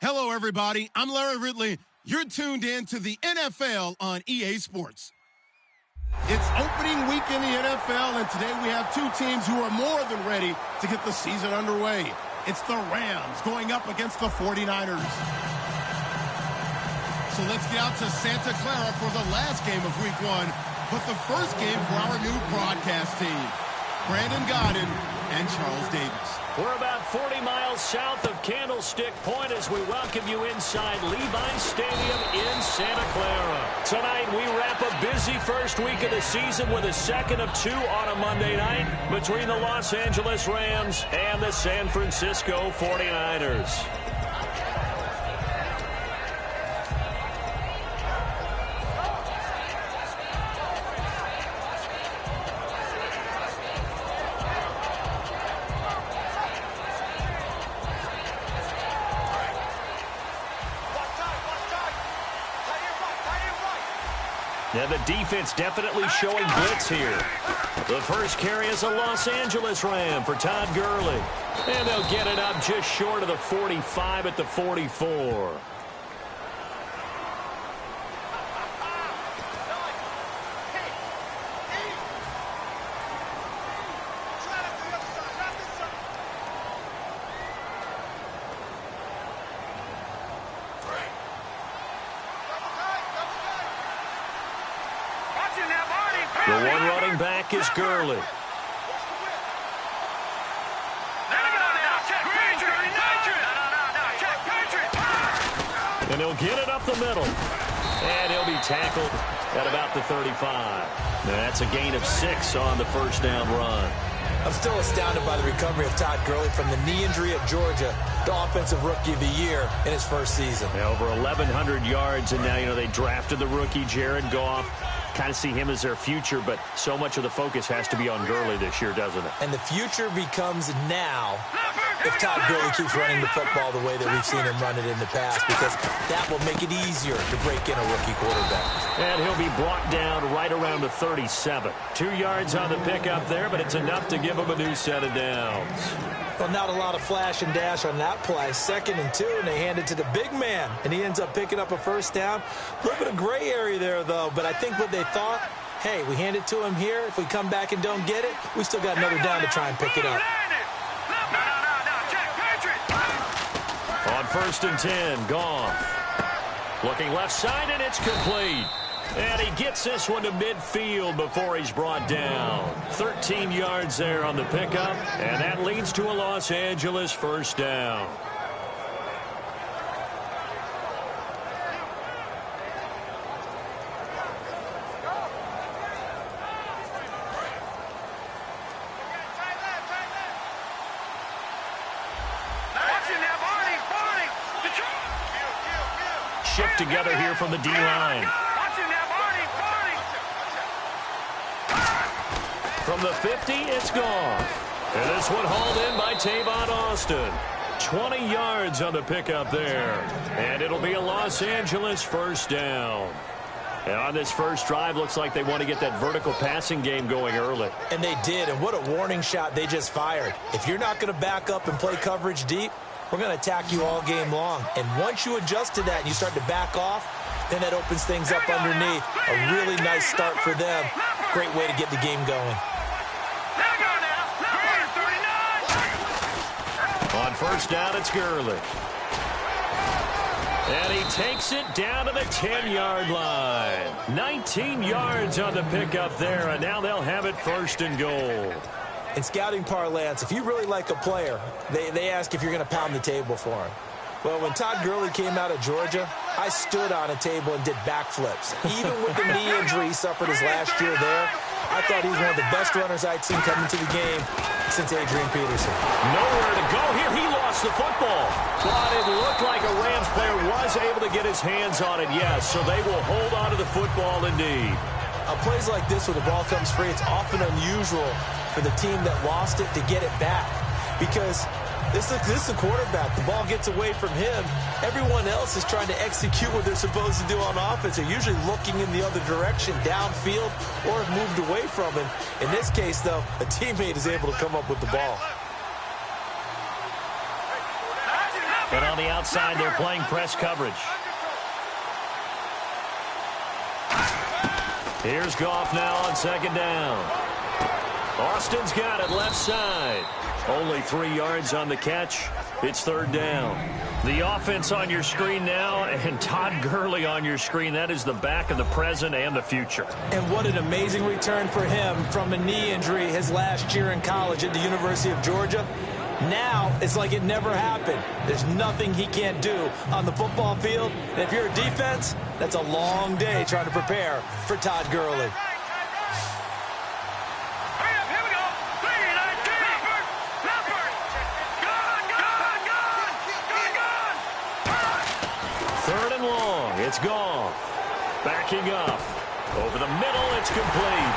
Hello, everybody. I'm Larry Ridley. You're tuned in to the NFL on EA Sports. It's opening week in the NFL, and today we have two teams who are more than ready to get the season underway. It's the Rams going up against the 49ers. So let's get out to Santa Clara for the last game of week one, but the first game for our new broadcast team, Brandon Godden and Charles Davis. We're about 40 miles south of Candlestick Point as we welcome you inside Levi Stadium in Santa Clara. Tonight we wrap a busy first week of the season with a second of two on a Monday night between the Los Angeles Rams and the San Francisco 49ers. Yeah, the defense definitely showing blitz here. The first carry is a Los Angeles Ram for Todd Gurley. And they'll get it up just short of the 45 at the 44. The one running back is Gurley. And he'll get it up the middle. And he'll be tackled at about the 35. Now that's a gain of 6 on the first down run. I'm still astounded by the recovery of Todd Gurley from the knee injury at Georgia, the offensive rookie of the year in his first season. Now over 1,100 yards, and now, they drafted the rookie Jared Goff. Kind of see him as their future, but so much of the focus has to be on Gurley this year, doesn't it? And the future becomes now if Todd Gurley keeps running the football the way that we've seen him run it in the past, because that will make it easier to break in a rookie quarterback. And he'll be brought down right around the 37. 2 yards on the pickup there, but it's enough to give him a new set of downs. Well, not a lot of flash and dash on that play. 2nd and 2, and they hand it to the big man, and he ends up picking up a first down. A little bit of gray area there, though, but I think what they thought, hey, we hand it to him here. If we come back and don't get it, we still got another down to try and pick it up. On 1st and 10, Goff. Looking left side, and it's complete. And he gets this one to midfield before he's brought down. 13 yards there on the pickup, and that leads to a Los Angeles first down. Shift together here from the D-line. From the 50, it's Goff. And this one hauled in by Tavon Austin. 20 yards on the pickup there. And it'll be a Los Angeles first down. And on this first drive, looks like they want to get that vertical passing game going early. And they did, and what a warning shot they just fired. If you're not going to back up and play coverage deep, we're going to attack you all game long. And once you adjust to that and you start to back off, then that opens things up underneath. A really nice start for them. Great way to get the game going. On first down, it's Gurley. And he takes it down to the 10-yard line. 19 yards on the pickup there, and now they'll have it 1st and goal. In scouting parlance, if you really like a player, they ask if you're going to pound the table for him. Well, when Todd Gurley came out of Georgia, I stood on a table and did backflips. Even with the knee injury he suffered his last year there, I thought he was one of the best runners I'd seen come into the game since Adrian Peterson. Nowhere to go here. He lost the football. But it looked like a Rams player was able to get his hands on it, yes. So they will hold on to the football indeed. Plays like this where the ball comes free, it's often unusual for the team that lost it to get it back. Because this is the quarterback. The ball gets away from him. Everyone else is trying to execute what they're supposed to do on offense. They're usually looking in the other direction, downfield, or have moved away from him. In this case, though, a teammate is able to come up with the ball. And on the outside, they're playing press coverage. Here's Goff now on second down. Austin's got it left side. Only 3 yards on the catch. It's third down. The offense on your screen now, and Todd Gurley on your screen. That is the back of the present and the future. And what an amazing return for him from a knee injury his last year in college at the University of Georgia. Now it's like it never happened. There's nothing he can't do on the football field. And if you're a defense, that's a long day trying to prepare for Todd Gurley. Third and long. It's Goff. Backing up. Over the middle. It's complete.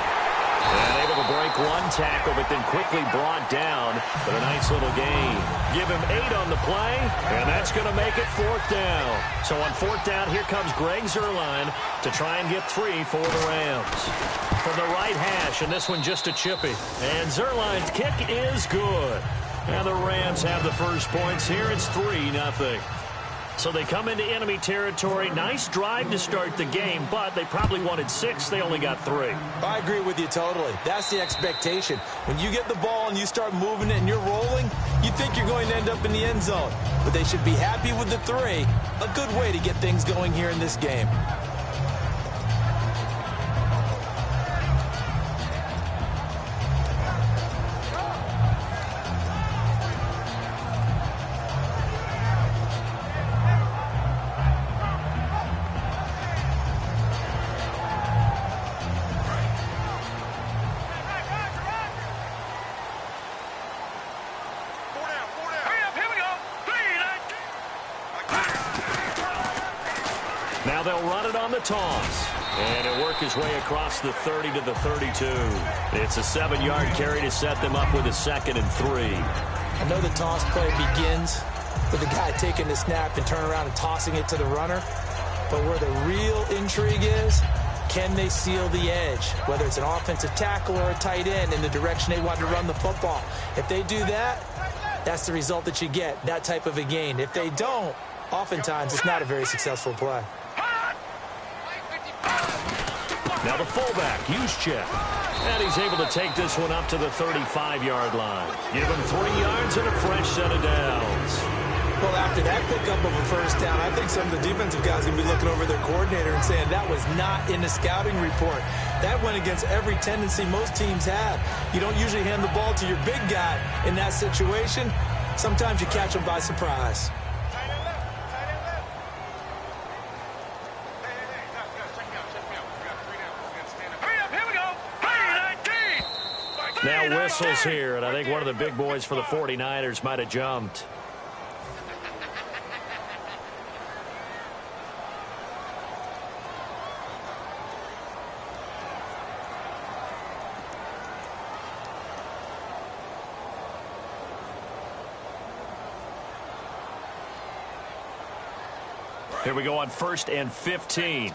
And able to break one tackle, but then quickly brought down. But a nice little gain. Give him 8 on the play, and that's going to make it fourth down. So on fourth down, here comes Greg Zuerlein to try and get 3 for the Rams. From the right hash, and this one just a chippy. And Zuerlein's kick is good. And the Rams have the first points here. It's 3-0. So they come into enemy territory. Nice drive to start the game, but they probably wanted 6. They only got 3. I agree with you totally. That's the expectation. When you get the ball and you start moving it and you're rolling, you think you're going to end up in the end zone. But they should be happy with the 3. A good way to get things going here in this game. Now they'll run it on the toss. And it'll work his way across the 30 to the 32. It's a 7-yard carry to set them up with a 2nd and 3. I know the toss play begins with the guy taking the snap and turning around and tossing it to the runner. But where the real intrigue is, can they seal the edge? Whether it's an offensive tackle or a tight end in the direction they want to run the football. If they do that, that's the result that you get, that type of a gain. If they don't, oftentimes it's not a very successful play. Now the fullback, Juszczyk. And he's able to take this one up to the 35-yard line. Give him 3 yards and a fresh set of downs. Well, after that pickup of a first down, I think some of the defensive guys are going to be looking over their coordinator and saying that was not in the scouting report. That went against every tendency most teams have. You don't usually hand the ball to your big guy in that situation. Sometimes you catch them by surprise. Now whistles here, and I think one of the big boys for the 49ers might have jumped. Here we go on 1st and 15.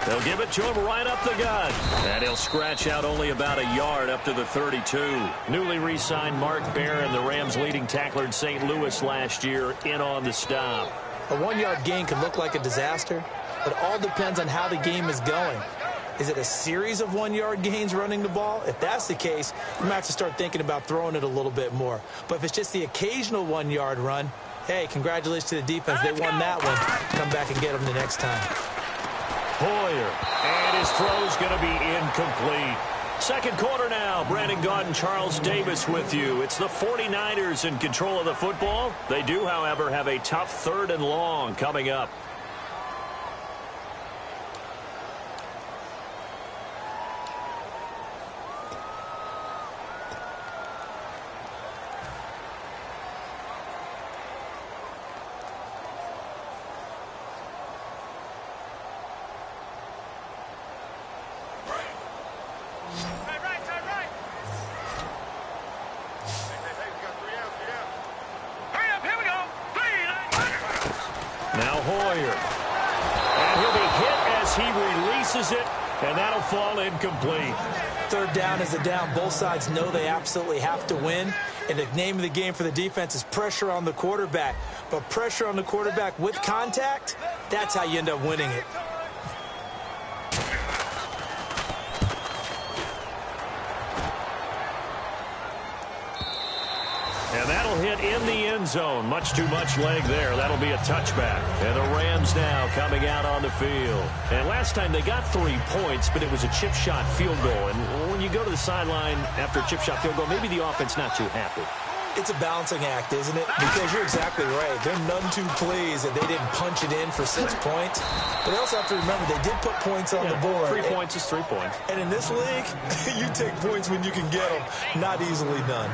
They'll give it to him right up the gut. And he'll scratch out only about a yard up to the 32. Newly re-signed Mark Barron, the Rams' leading tackler in St. Louis last year, in on the stop. A 1-yard gain can look like a disaster, but it all depends on how the game is going. Is it a series of 1-yard gains running the ball? If that's the case, you might have to start thinking about throwing it a little bit more. But if it's just the occasional 1-yard run, hey, congratulations to the defense. They won that one. Come back and get them the next time. Hoyer, and his throw's going to be incomplete. Second quarter now. Brandon Gaudin, Charles Davis with you. It's the 49ers in control of the football. They do, however, have a tough 3rd and long coming up. as he releases it, and that'll fall incomplete. Third down is a down. Both sides know they absolutely have to win. And the name of the game for the defense is pressure on the quarterback. But pressure on the quarterback with contact, that's how you end up winning it. And that'll hit in the end zone. Much too much leg there. That'll be a touchback. And the Rams now coming out on the field. And last time they got 3 points, but it was a chip shot field goal. And when you go to the sideline after a chip shot field goal, maybe the offense not too happy. It's a balancing act, isn't it? Because you're exactly right. They're none too pleased that they didn't punch it in for 6 points. But they also have to remember they did put points on the board. 3 points is 3 points. And in this league, you take points when you can get them. Not easily done.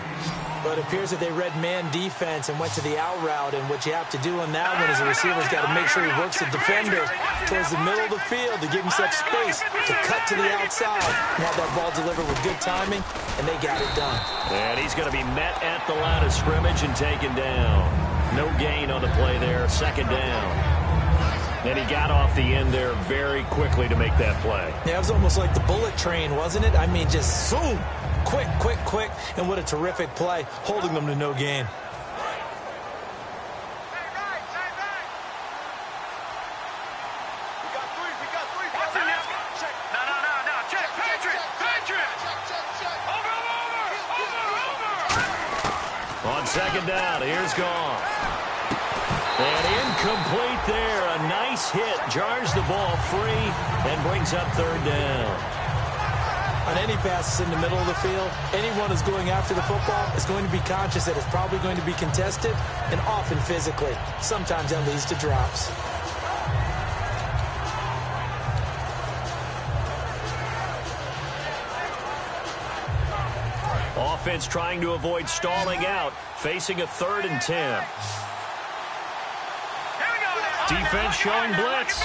But it appears that they read man defense and went to the out route. And what you have to do on that one is the receiver's got to make sure he works the defender towards the middle of the field to give himself space to cut to the outside and have that ball delivered with good timing. And they got it done. And he's going to be met at the line of scrimmage and taken down. No gain on the play there. Second down. And he got off the end there very quickly to make that play. Yeah, it was almost like the bullet train, wasn't it? I mean, just zoom. Quick, quick, quick. And what a terrific play, holding them to no gain. On second down, here's Goff. And incomplete there. A nice hit. Jars the ball free and brings up third down. On any passes in the middle of the field, anyone who's going after the football is going to be conscious that it's probably going to be contested and often physically. Sometimes that leads to drops. Offense trying to avoid stalling out, facing a 3rd and 10. Defense showing blitz.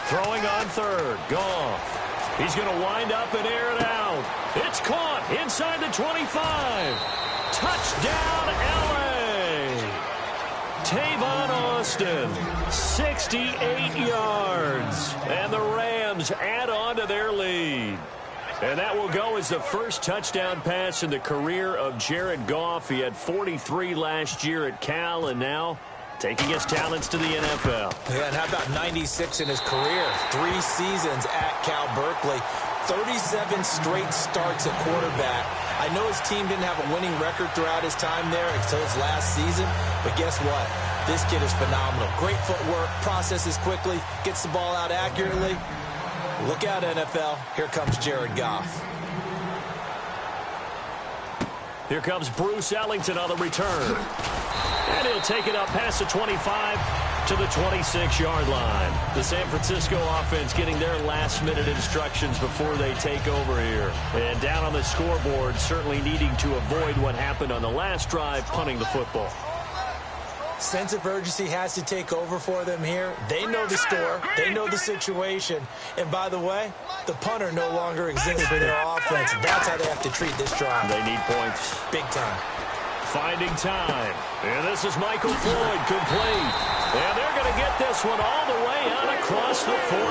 Throwing on third. Goff. He's going to wind up and air it out. It's caught inside the 25. Touchdown, L.A. Tavon Austin, 68 yards. And the Rams add on to their lead. And that will go as the first touchdown pass in the career of Jared Goff. He had 43 last year at Cal, and now taking his talents to the NFL. Yeah, and how about 96 in his career? 3 seasons at Cal Berkeley. 37 straight starts at quarterback. I know his team didn't have a winning record throughout his time there until his last season, but guess what? This kid is phenomenal. Great footwork, processes quickly, gets the ball out accurately. Look out, NFL. Here comes Jared Goff. Here comes Bruce Ellington on the return. And he'll take it up past the 25 to the 26-yard line. The San Francisco offense getting their last-minute instructions before they take over here. And down on the scoreboard, certainly needing to avoid what happened on the last drive, punting the football. Sense of urgency has to take over for them here. They know the score. They know the situation. And by the way, the punter no longer exists for their offense. That's how they have to treat this drive. They need points. Big time. Finding time. And this is Michael Floyd, complete. And they're going to get this one all the way out across the 45.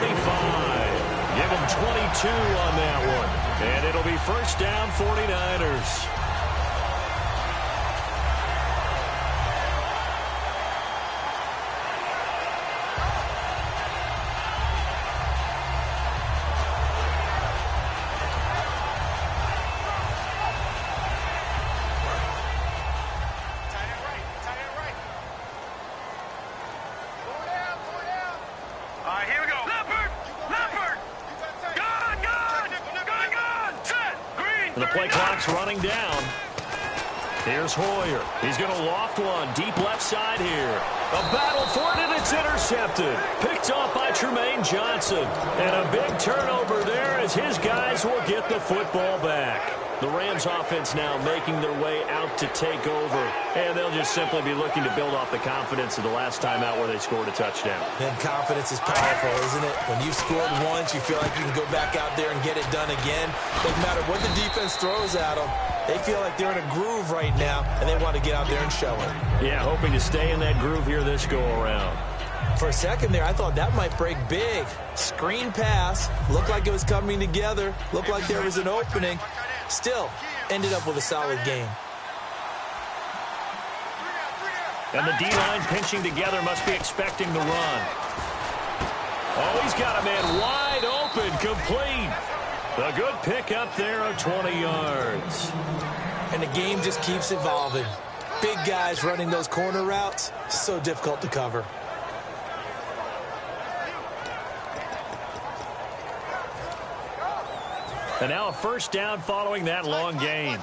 Give them 22 on that one. And it'll be first down, 49ers. The play clock's running down. Here's Hoyer. He's going to loft one deep left side here. A battle for it, and it's intercepted. Picked off by Tremaine Johnson. And a big turnover there as his guys will get the football back. The Rams offense now making their way out to take over. And they'll just simply be looking to build off the confidence of the last time out where they scored a touchdown. And confidence is powerful, isn't it? When you've scored once, you feel like you can go back out there and get it done again. Doesn't matter what the defense throws at them. They feel like they're in a groove right now, and they want to get out there and show it. Yeah, hoping to stay in that groove here this go-around. For a second there, I thought that might break big. Screen pass. Looked like it was coming together. Looked like there was an opening. Still, ended up with a solid game. And the D-line pinching together must be expecting the run. Oh, he's got a man wide open, complete. A good pickup there of 20 yards. And the game just keeps evolving. Big guys running those corner routes, so difficult to cover. And now a first down following that long gain.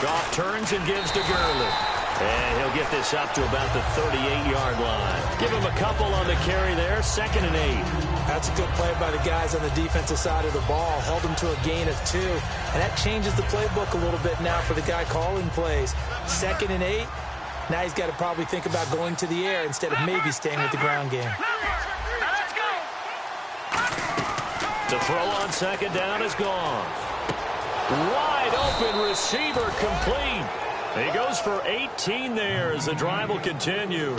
Goff turns and gives to Gurley. And he'll get this up to about the 38-yard line. Give him a couple on the carry there, 2nd and 8. That's a good play by the guys on the defensive side of the ball. Held him to a gain of 2. And that changes the playbook a little bit now for the guy calling plays. 2nd and 8. Now he's got to probably think about going to the air instead of maybe staying with the ground game. To throw on 2nd down is gone. Wide open receiver complete. He goes for 18 there as the drive will continue.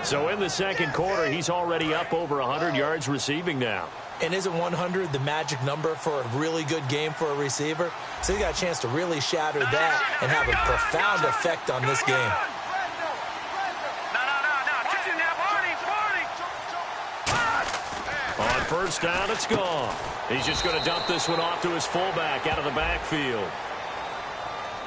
So in the second quarter, he's already up over 100 yards receiving now. And isn't 100 the magic number for a really good game for a receiver? So he got a chance to really shatter that and have a profound effect on this game. On first down, it's gone. He's just going to dump this one off to his fullback out of the backfield.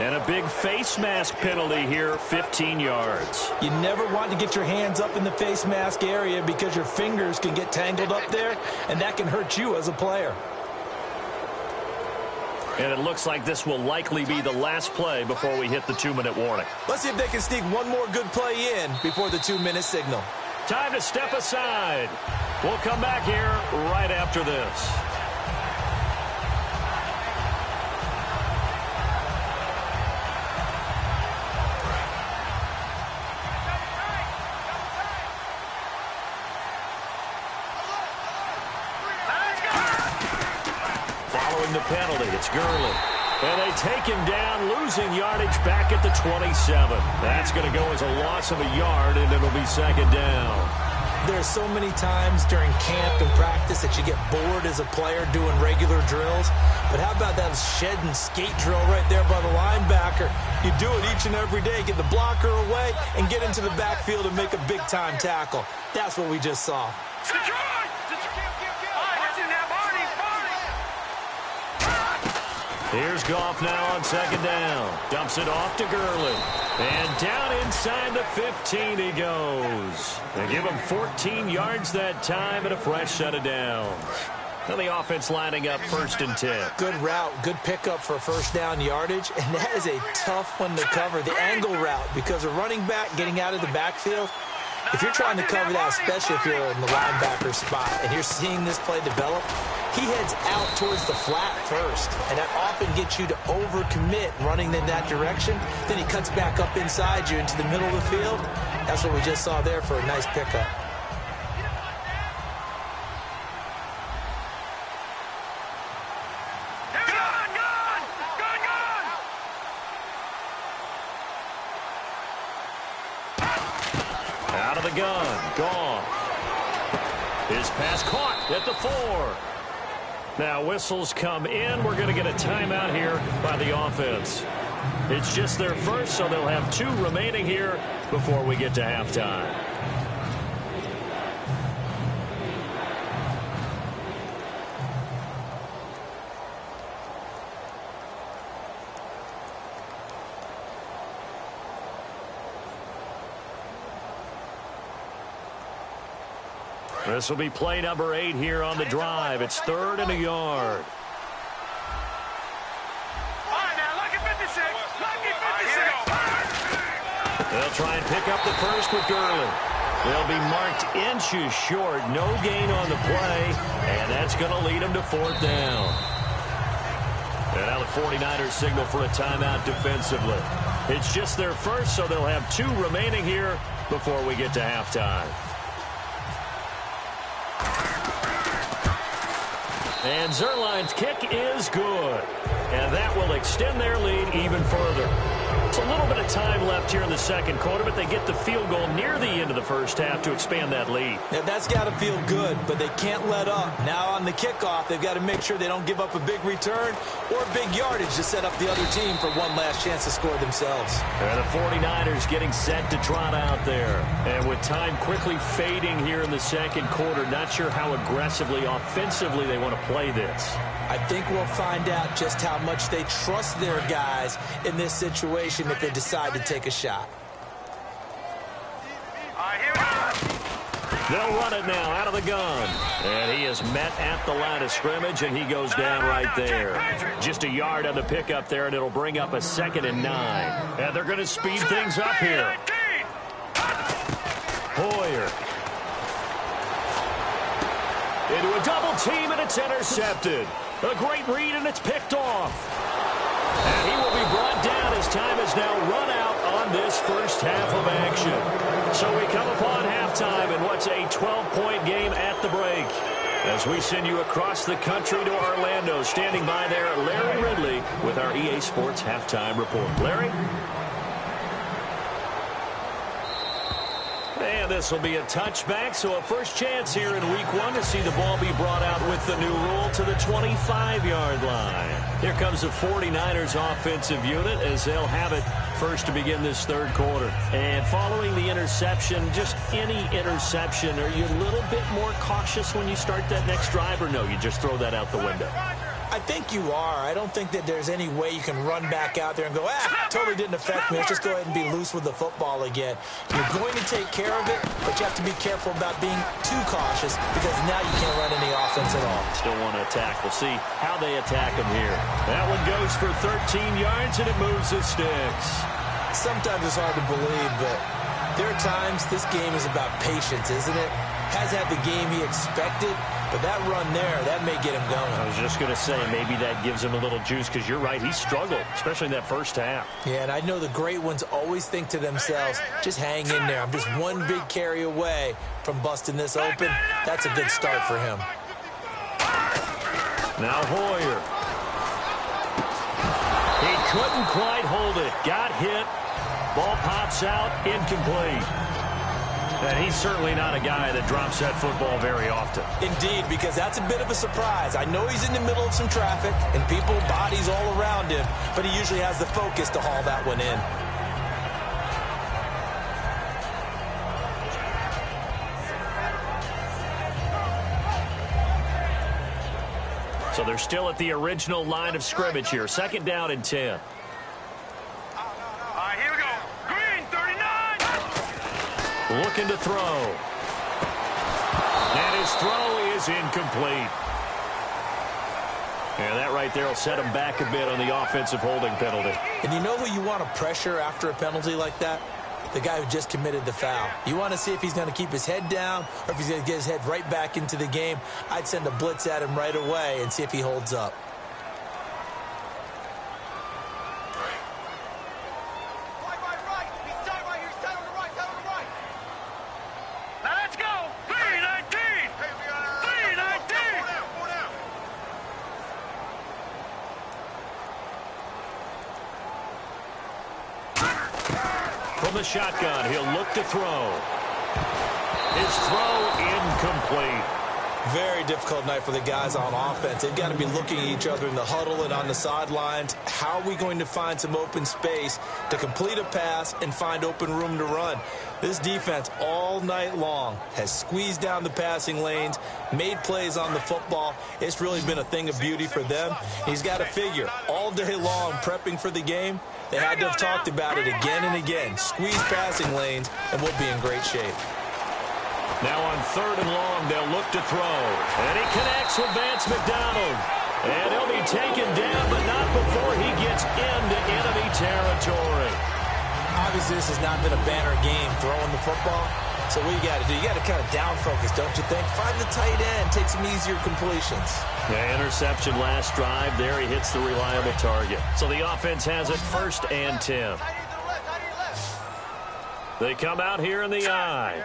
And a big face mask penalty here, 15 yards. You never want to get your hands up in the face mask area because your fingers can get tangled up there, and that can hurt you as a player. And it looks like this will likely be the last play before we hit the 2-minute warning. Let's see if they can sneak one more good play in before the 2-minute signal. Time to step aside. We'll come back here right after this. Following the penalty, it's Gurley. And they take him down, losing yardage back at the 27. That's going to go as a loss of a yard, and it'll be 2nd down. There's so many times during camp and practice that you get bored as a player doing regular drills. But how about that shed and skate drill right there by the linebacker? You do it each and every day. Get the blocker away and get into the backfield and make a big-time tackle. That's what we just saw. Here's Goff now on 2nd down. Dumps it off to Gurley. And down inside the 15 he goes. They give him 14 yards that time and a fresh set of downs. Now the offense lining up 1st and 10. Good route, good pickup for first down yardage, and that is a tough one to cover. The angle route, because a running back getting out of the backfield, if you're trying to cover that, especially if you're in the linebacker spot, and you're seeing this play develop, he heads out towards the flat first, and that often gets you to overcommit running in that direction. Then he cuts back up inside you into the middle of the field. That's what we just saw there for a nice pickup. Out of the gun, Goff. His pass caught at the 4. Now whistles come in. We're going to get a timeout here by the offense. It's just their first, so they'll have 2 remaining here before we get to halftime. This will be play number 8 here on the drive. It's 3rd and a yard. They'll try and pick up the first with Gurley. They'll be marked inches short. No gain on the play, and that's going to lead them to 4th down. And now the 49ers signal for a timeout defensively. It's just their first, so they'll have 2 remaining here before we get to halftime. And Zerline's kick is good. And that will extend their lead even further. It's a little bit of time left here in the second quarter, but they get the field goal near the end of the first half to expand that lead. Yeah, that's got to feel good, but they can't let up. Now on the kickoff, they've got to make sure they don't give up a big return or big yardage to set up the other team for one last chance to score themselves. And the 49ers getting set to trot out there. And with time quickly fading here in the second quarter, not sure how aggressively, offensively they want to play this. I think we'll find out just how much they trust their guys in this situation if they decide to take a shot. They'll run it now out of the gun. And he is met at the line of scrimmage, and he goes down right there. Just a yard on the pickup there, and it'll bring up a 2nd and 9. And they're going to speed things up here. Hoyer. Into a double team, and it's intercepted. A great read, and it's picked off. And he will be brought down as time is now run out on this first half of action. So we come upon halftime in what's a 12-point game at the break. As we send you across the country to Orlando, standing by there, Larry Ridley with our EA Sports Halftime Report. Larry? And this will be a touchback, so a first chance here in week 1 to see the ball be brought out with the new rule to the 25-yard line. Here comes the 49ers offensive unit as they'll have it first to begin this third quarter. And following the interception, just any interception, are you a little bit more cautious when you start that next drive, or no, you just throw that out the window? I think you are. I don't think that there's any way you can run back out there and go, totally didn't affect me. Let's just go ahead and be loose with the football again. You're going to take care of it, but you have to be careful about being too cautious because now you can't run any offense at all. Still want to attack. We'll see how they attack him here. That one goes for 13 yards, and it moves the sticks. Sometimes it's hard to believe, but there are times this game is about patience, isn't it? Hasn't had the game he expected, but that run there, that may get him going. I was just going to say, maybe that gives him a little juice, because you're right, he struggled, especially in that first half. Yeah, and I know the great ones always think to themselves, just hang in there. I'm just one big carry away from busting this open. That's a good start for him. Now Hoyer. He couldn't quite hold it. Got hit. Ball pops out, incomplete. And he's certainly not a guy that drops that football very often. Indeed, because that's a bit of a surprise. I know he's in the middle of some traffic and people, bodies all around him, but he usually has the focus to haul that one in. So they're still at the original line of scrimmage here. 2nd down and 10. Looking to throw. And his throw is incomplete. And that right there will set him back a bit on the offensive holding penalty. And you know who you want to pressure after a penalty like that? The guy who just committed the foul. You want to see if he's going to keep his head down or if he's going to get his head right back into the game. I'd send a blitz at him right away and see if he holds up. From the shotgun, he'll look to throw. His throw incomplete. Very difficult night for the guys on offense. They've got to be looking at each other in the huddle and on the sidelines. How are we going to find some open space to complete a pass and find open room to run? This defense all night long has squeezed down the passing lanes, made plays on the football. It's really been a thing of beauty for them. He's got to figure all day long prepping for the game. They had to have talked about it again and again. Squeeze passing lanes, and we'll be in great shape. Now on 3rd and long, they'll look to throw. And he connects with Vance McDonald. And he'll be taken down, but not before he gets into enemy territory. Obviously, this has not been a banner game throwing the football. So what you got to do, you got to kind of down focus, don't you think? Find the tight end, take some easier completions. Yeah, interception last drive. There he hits the reliable target. So the offense has it 1st and 10. They come out here in the eye.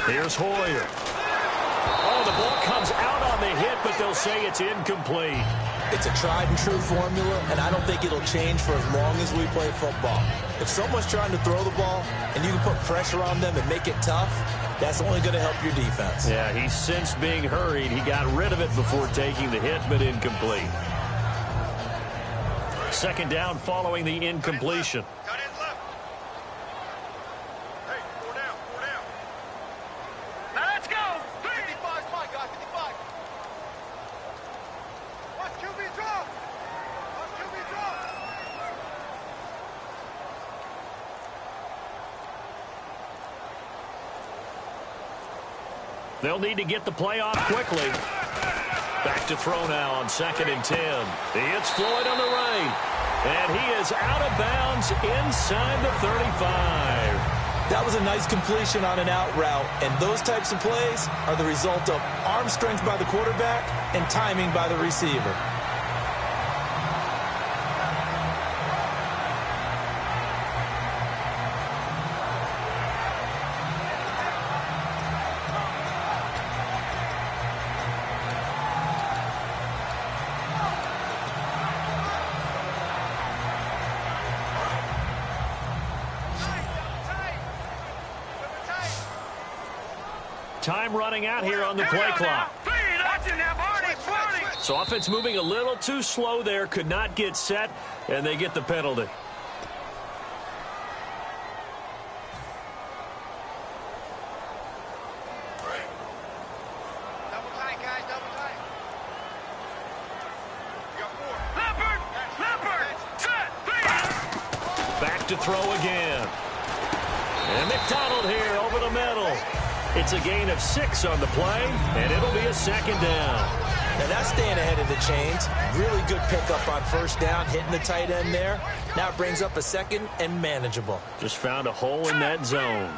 Here's Hoyer. Oh, the ball comes out on the hit, but they'll say it's incomplete. It's a tried-and-true formula, and I don't think it'll change for as long as we play football. If someone's trying to throw the ball and you can put pressure on them and make it tough, that's only going to help your defense. Yeah, he sensed being hurried. He got rid of it before taking the hit, but incomplete. 2nd down following the incompletion. They'll need to get the play off quickly. Back to throw now on 2nd and 10. It's Floyd on the right. And he is out of bounds inside the 35. That was a nice completion on an out route. And those types of plays are the result of arm strength by the quarterback and timing by the receiver. Time running out here on the play clock. So offense moving a little too slow there. Could not get set, and they get the penalty. Back to throw again. And McDonald here over the middle. It's a gain of 6 on the play, and it'll be a 2nd down. Now that's staying ahead of the chains. Really good pickup on 1st down, hitting the tight end there. Now it brings up a 2nd and manageable. Just found a hole in that zone.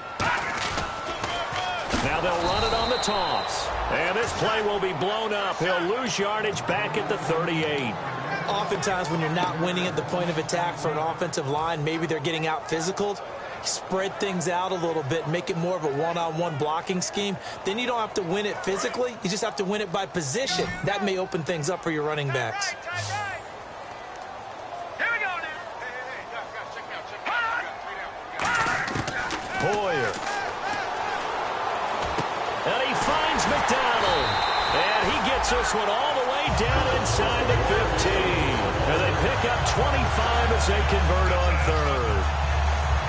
Now they'll run it on the toss. And this play will be blown up. He'll lose yardage back at the 38. Oftentimes when you're not winning at the point of attack for an offensive line, maybe they're getting out physical. Spread things out a little bit, make it more of a one-on-one blocking scheme. Then you don't have to win it physically. You just have to win it by position. That may open things up for your running backs. Hoyer. And he finds McDonald. And he gets this one all the way down inside the 15. And they pick up 25 as they convert on 3rd.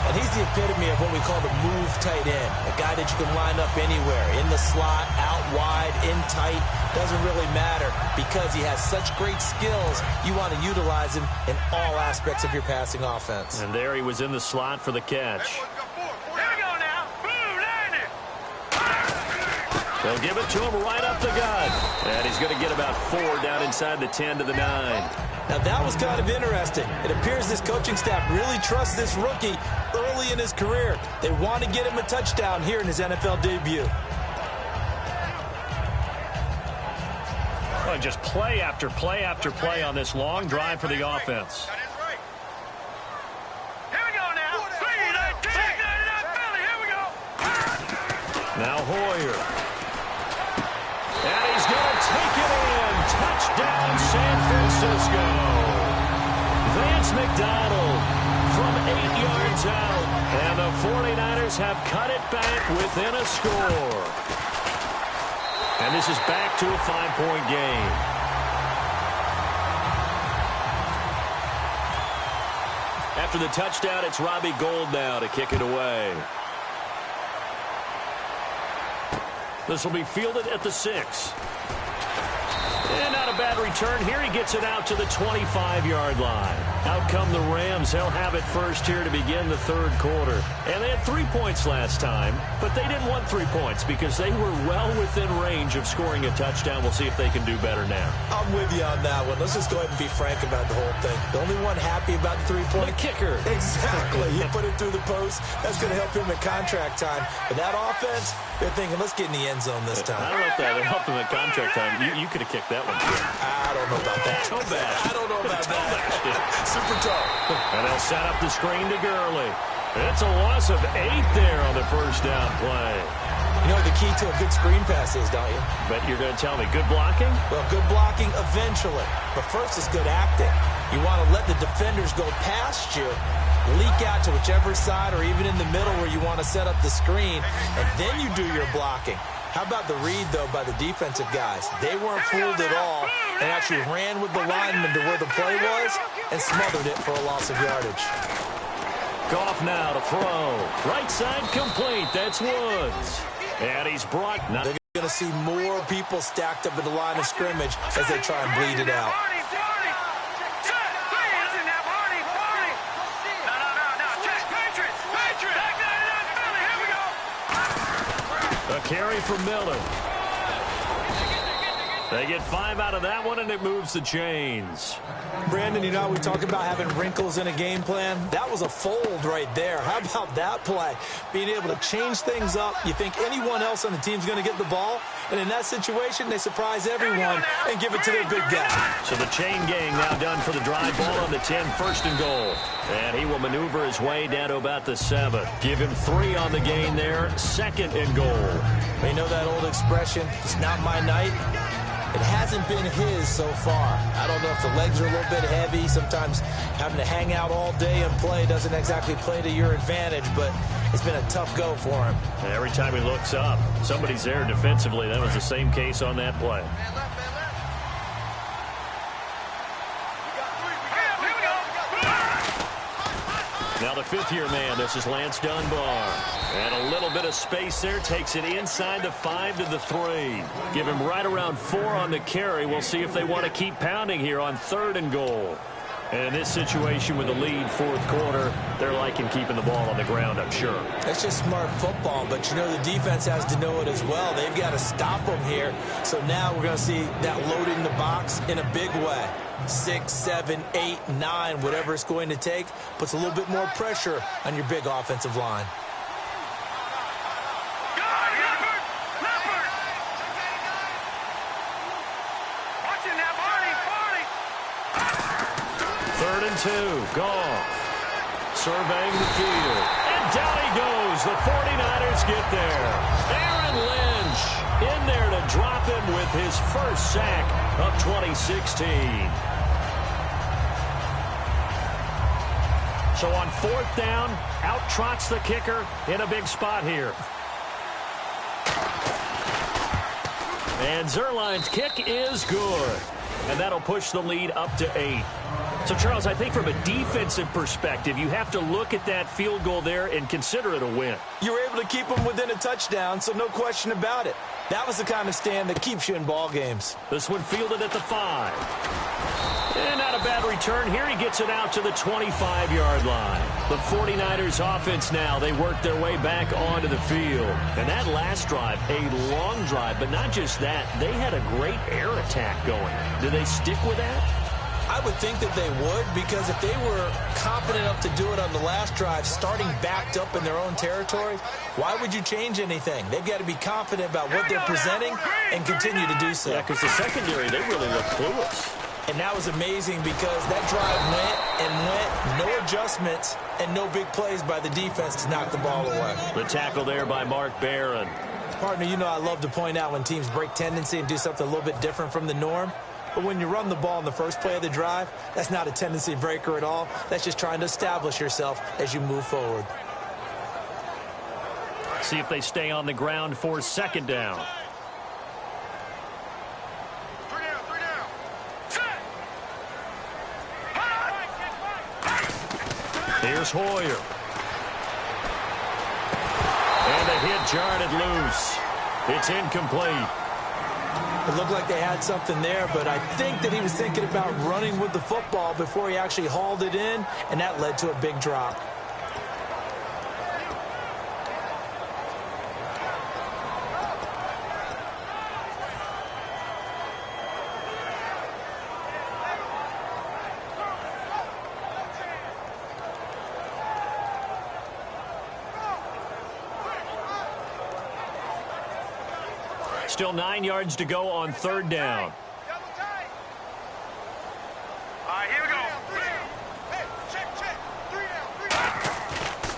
And he's the epitome of what we call the move tight end. A guy that you can line up anywhere. In the slot, out wide, in tight. Doesn't really matter because he has such great skills. You want to utilize him in all aspects of your passing offense. And there he was in the slot for the catch. They'll give it to him right up the gut. And he's going to get about 4 down inside the 10 to the 9. Now that was kind of interesting. It appears this coaching staff really trusts this rookie early in his career. They want to get him a touchdown here in his NFL debut. Well, just play after play after play on this long drive for the offense. Now Hoyer. And he's going to take it in. Touchdown, San Francisco. Vance McDonald from 8 yards out. And the 49ers have cut it back within a score. And this is back to a 5-point game. After the touchdown, it's Robbie Gould now to kick it away. This will be fielded at the 6. And not a bad return here. He gets it out to the 25-yard line. Out come the Rams. They'll have it first here to begin the third quarter. And they had 3 points last time, but they didn't want 3 points because they were well within range of scoring a touchdown. We'll see if they can do better now. I'm with you on that one. Let's just go ahead and be frank about the whole thing. The only one happy about the 3-point? The kicker. Exactly. You put it through the post. That's going to help him in contract time. But that offense, they're thinking, let's get in the end zone this time. I don't know if that helped him in contract time. You could have kicked that one, too. I don't know about that. Toe bash. I don't know about that. Super toe. And they'll set up the screen to Gurley. It's a loss of 8 there on the first down play. You know what the key to a good screen pass is, don't you? But you're going to tell me, good blocking? Well, good blocking eventually. But first is good acting. You want to let the defenders go past you, leak out to whichever side or even in the middle where you want to set up the screen, and then you do your blocking. How about the read, though, by the defensive guys? They weren't fooled at all and actually ran with the lineman to where the play was and smothered it for a loss of yardage. Goff now to throw. Right side complete. That's Woods. And he's brought. They're going to see more people stacked up at the line of scrimmage as they try and bleed it out. A carry for Miller. They get 5 out of that one, and it moves the chains. Brandon, you know how we talk about having wrinkles in a game plan? That was a fold right there. How about that play? Being able to change things up. You think anyone else on the team's going to get the ball? And in that situation, they surprise everyone and give it to their big guy. So the chain gang now done for the drive ball on the 10, first and goal. And he will maneuver his way down to about the 7. Give him 3 on the gain there, second and goal. You know that old expression, it's not my night? It hasn't been his so far. I don't know if the legs are a little bit heavy. Sometimes having to hang out all day and play doesn't exactly play to your advantage, but it's been a tough go for him. And every time he looks up, somebody's there defensively. That was the same case on that play. Now the fifth-year man, this is Lance Dunbar. And a little bit of space there, takes it inside the 5 to the 3. Give him right around 4 on the carry. We'll see if they want to keep pounding here on third and goal. And in this situation with the lead fourth quarter, they're liking keeping the ball on the ground, I'm sure. That's just smart football, but you know the defense has to know it as well. They've got to stop them here. So now we're going to see that loading the box in a big way. 6, 7, 8, 9, whatever it's going to take, puts a little bit more pressure on your big offensive line. Third and 2, Goff surveying the field, and down he goes. The 49ers get there. Aaron Lynch in there to drop him with his first sack of 2016. So on fourth down, out trots the kicker in a big spot here. And Zerline's kick is good. And that'll push the lead up to 8. So, Charles, I think from a defensive perspective, you have to look at that field goal there and consider it a win. You were able to keep them within a touchdown, so no question about it. That was the kind of stand that keeps you in ball games. This one fielded at the 5. And not a bad return here. He gets it out to the 25-yard line. The 49ers offense now, they work their way back onto the field. And that last drive, a long drive, but not just that. They had a great air attack going. Do they stick with that? I would think that they would, because if they were confident enough to do it on the last drive, starting backed up in their own territory, why would you change anything? They've got to be confident about what they're presenting and continue to do so. Yeah, because the secondary, they really look clueless. And that was amazing because that drive went, no adjustments, and no big plays by the defense to knock the ball away. The tackle there by Mark Barron. Partner, you know I love to point out when teams break tendency and do something a little bit different from the norm. But when you run the ball in the first play of the drive, that's not a tendency breaker at all. That's just trying to establish yourself as you move forward. See if they stay on the ground for second down. Here's Hoyer. And a hit jarred it loose. It's incomplete. It looked like they had something there, but I think that he was thinking about running with the football before he actually hauled it in, and that led to a big drop. Still 9 yards to go on third down.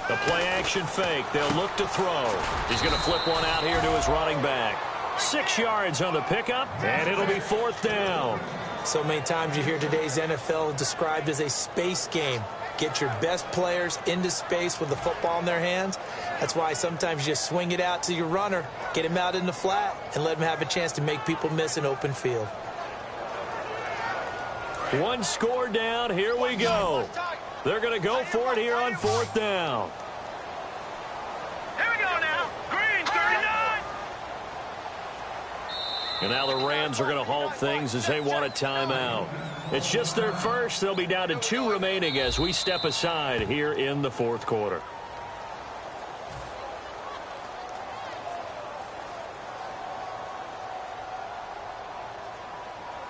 The play action fake. They'll look to throw. He's going to flip one out here to his running back. 6 yards on the pickup, and it'll be fourth down. So many times you hear today's NFL described as a space game. Get your best players into space with the football in their hands. That's why sometimes you just swing it out to your runner, get him out in the flat, and let him have a chance to make people miss an open field. One score down. Here we go. They're going to go for it here on fourth down. Here we go now. Green, 39. And now the Rams are going to halt things as they want a timeout. It's just their first. They'll be down to 2 remaining as we step aside here in the fourth quarter.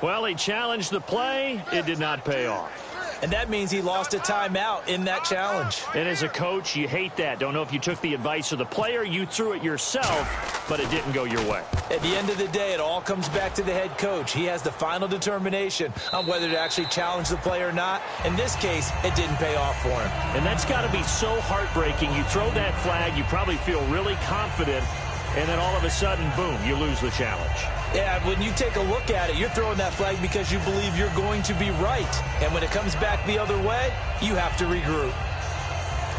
Well, he challenged the play. It did not pay off. And that means he lost a timeout in that challenge. And as a coach, you hate that. Don't know if you took the advice of the player, you threw it yourself, but it didn't go your way. At the end of the day, it all comes back to the head coach. He has the final determination on whether to actually challenge the play or not. In this case, it didn't pay off for him. And that's got to be so heartbreaking. You throw that flag, you probably feel really confident, and then all of a sudden, boom, you lose the challenge. Yeah, when you take a look at it, you're throwing that flag because you believe you're going to be right. And when it comes back the other way, you have to regroup.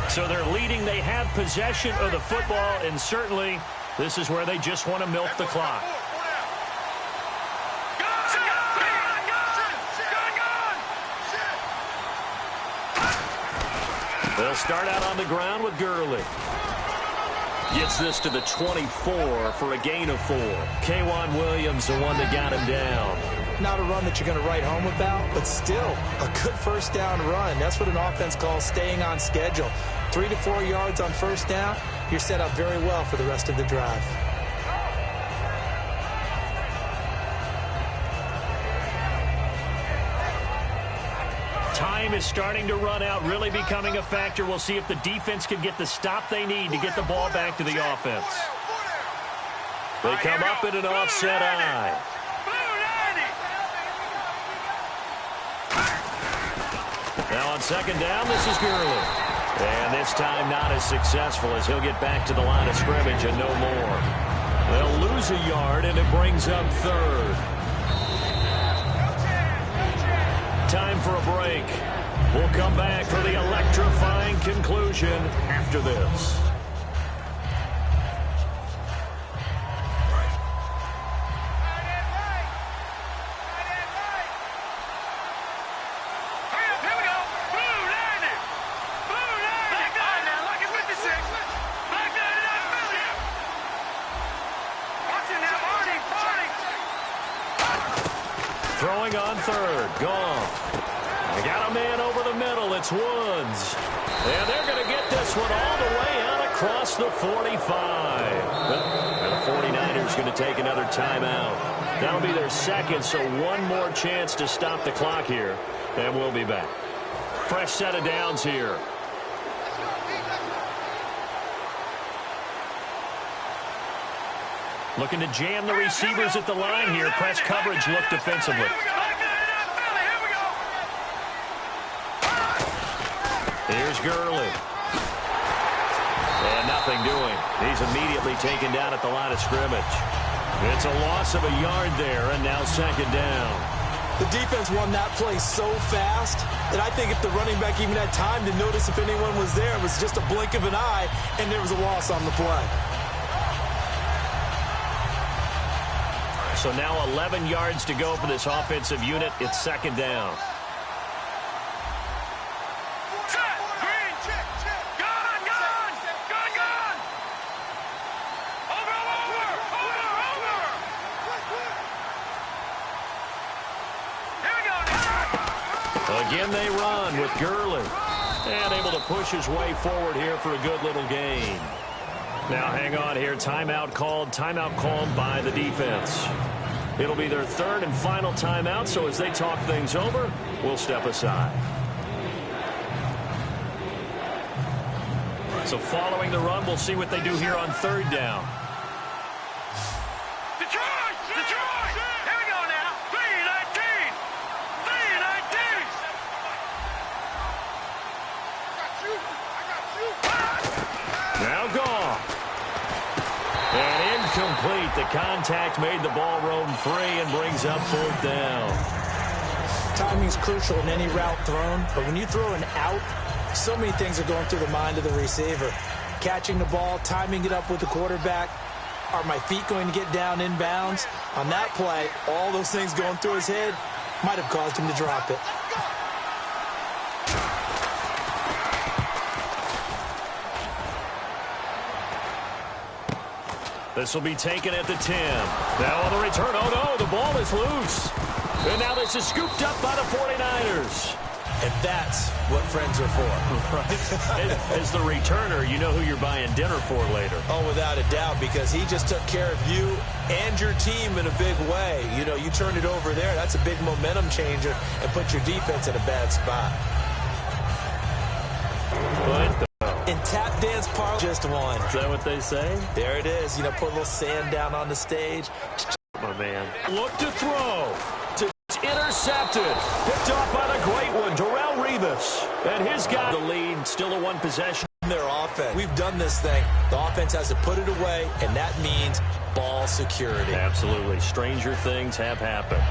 So they're leading. They have possession of the football, and certainly this is where they just want to milk the clock. They'll start out on the ground with Gurley. Gets this to the 24 for a gain of 4. K'Wan Williams, the one that got him down. Not a run that you're going to write home about, but still a good first down run. That's what an offense calls staying on schedule. 3 to 4 yards on first down, you're set up very well for the rest of the drive. Time is starting to run out, really becoming a factor. We'll see if the defense can get the stop they need to get the ball back to the offense. They come up in an offset eye. Now on second down, this is Gurley. And this time not as successful as he'll get back to the line of scrimmage and no more. They'll lose a yard, and it brings up third. Time for a break. We'll come back for the electrifying conclusion after this. Throwing on third. Gone. They got a man over the middle. It's Woods. And they're going to get this one all the way out across the 45. Well, the 49ers going to take another timeout. That'll be their second, so one more chance to stop the clock here. And we'll be back. Fresh set of downs here. Looking to jam the receivers at the line here. Press coverage look defensively. Here's Gurley. And nothing doing. He's immediately taken down at the line of scrimmage. It's a loss of a yard there, and now second down. The defense won that play so fast that I think if the running back even had time to notice if anyone was there, it was just a blink of an eye, and there was a loss on the play. So now 11 yards to go for this offensive unit. It's second down. Again they run with Gurley. And able to push his way forward here for a good little gain. Now hang on here. Timeout called by the defense. It'll be their third and final timeout, so as they talk things over, we'll step aside. So following the run, we'll see what they do here on third down. Detroit! Detroit! Here we go now. 3-19. 3-19. Now Goff. And incomplete. The contact made the ball roam free and brings up fourth down. Timing is crucial in any route thrown, but when you throw an out, so many things are going through the mind of the receiver. Catching the ball, timing it up with the quarterback. Are my feet going to get down inbounds? On that play, all those things going through his head might have caused him to drop it. This will be taken at the 10. Now on the return, oh no, the ball is loose. And now this is scooped up by the 49ers. And that's what friends are for. Right? As the returner, you know who you're buying dinner for later. Oh, without a doubt, because he just took care of you and your team in a big way. You know, you turn it over there, that's a big momentum changer and put your defense in a bad spot. But in tap dance parlor, just one. Is that what they say? There it is. You know, put a little sand down on the stage. Oh, man. Look to throw. It's intercepted. Picked off by the great one, Darrelle Revis. And his guy, the lead, still a one possession. Their offense. We've done this thing. The offense has to put it away, and that means ball security. Absolutely. Stranger things have happened.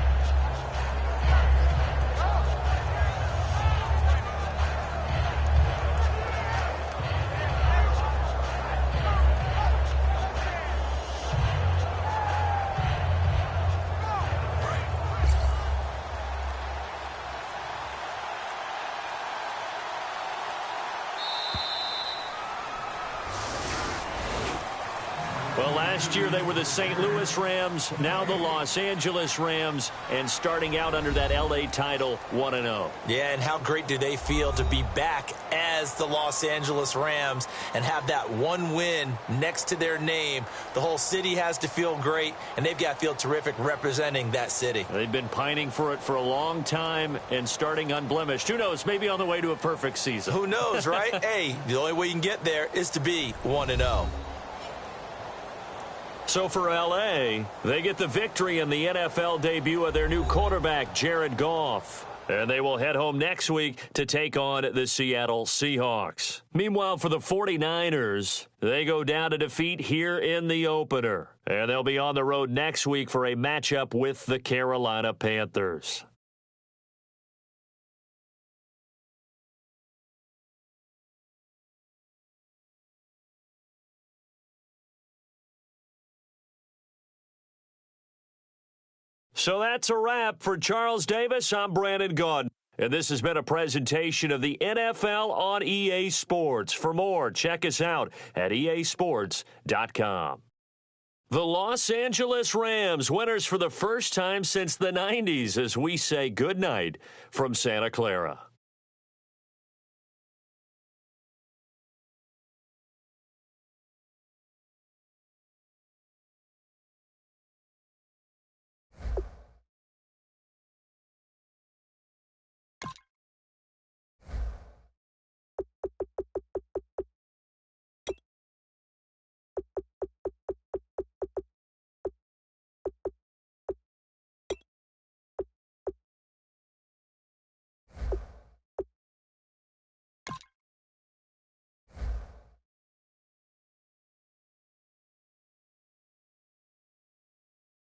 Well, last year they were the St. Louis Rams, now the Los Angeles Rams, and starting out under that L.A. title 1-0. Yeah, and how great do they feel to be back as the Los Angeles Rams and have that one win next to their name. The whole city has to feel great, and they've got to feel terrific representing that city. They've been pining for it for a long time and starting unblemished. Who knows, maybe on the way to a perfect season. Who knows, right? Hey, the only way you can get there is to be 1-0. So for L.A., they get the victory in the NFL debut of their new quarterback, Jared Goff. And they will head home next week to take on the Seattle Seahawks. Meanwhile, for the 49ers, they go down to defeat here in the opener. And they'll be on the road next week for a matchup with the Carolina Panthers. So that's a wrap. For Charles Davis, I'm Brandon Gaudin. And this has been a presentation of the NFL on EA Sports. For more, check us out at easports.com. The Los Angeles Rams, winners for the first time since the 90s, as we say goodnight from Santa Clara.